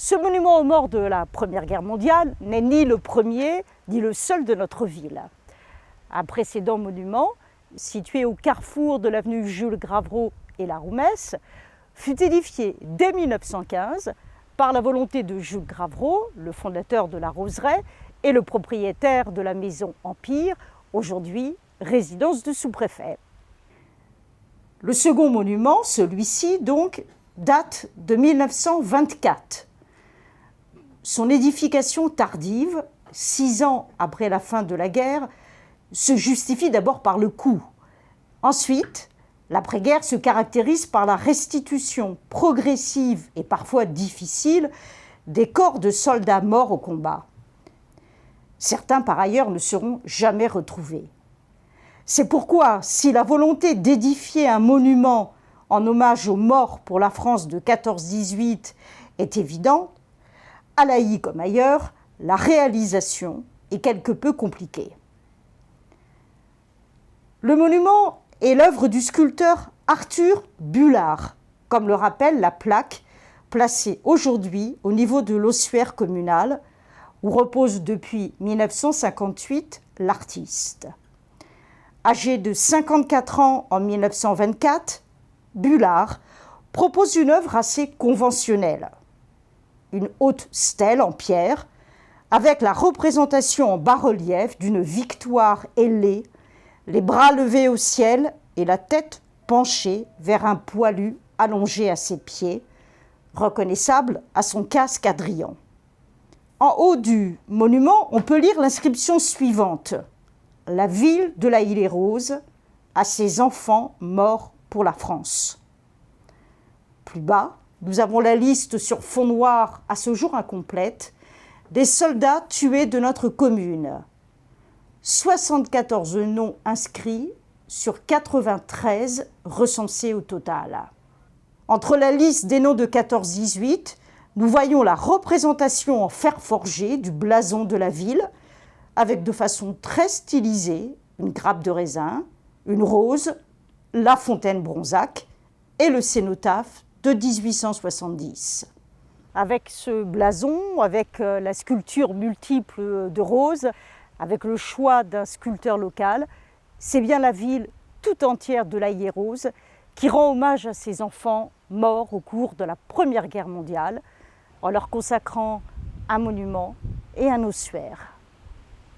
Ce monument aux morts de la Première Guerre mondiale n'est ni le premier, ni le seul de notre ville. Un précédent monument, situé au carrefour de l'avenue Jules Gravreau et la Roumesse, fut édifié dès 1915 par la volonté de Jules Gravreau, le fondateur de la Roseraie et le propriétaire de la maison Empire, aujourd'hui résidence de sous-préfet. Le second monument, celui-ci donc, date de 1924. Son édification tardive, 6 ans après la fin de la guerre, se justifie d'abord par le coût. Ensuite, l'après-guerre se caractérise par la restitution progressive et parfois difficile des corps de soldats morts au combat. Certains, par ailleurs, ne seront jamais retrouvés. C'est pourquoi, si la volonté d'édifier un monument en hommage aux morts pour la France de 14-18 est évidente, à Laï comme ailleurs, la réalisation est quelque peu compliquée. Le monument est l'œuvre du sculpteur Arthur Bullard, comme le rappelle la plaque placée aujourd'hui au niveau de l'ossuaire communal, où repose depuis 1958 l'artiste. Âgé de 54 ans en 1924, Bullard propose une œuvre assez conventionnelle. Une haute stèle en pierre, avec la représentation en bas-relief d'une victoire ailée, les bras levés au ciel et la tête penchée vers un poilu allongé à ses pieds, reconnaissable à son casque Adrien. En haut du monument, on peut lire l'inscription suivante. « La ville de La Île-et-Rose à ses enfants morts pour la France ». Plus bas, nous avons la liste sur fond noir, à ce jour incomplète, des soldats tués de notre commune. 74 noms inscrits sur 93 recensés au total. Entre la liste des noms de 14-18, nous voyons la représentation en fer forgé du blason de la ville, avec de façon très stylisée une grappe de raisin, une rose, la fontaine Bronzac et le cénotaphe de 1870. Avec ce blason, avec la sculpture multiple de roses, avec le choix d'un sculpteur local, c'est bien la ville tout entière de La Île-et-Rose qui rend hommage à ses enfants morts au cours de la Première Guerre mondiale en leur consacrant un monument et un ossuaire.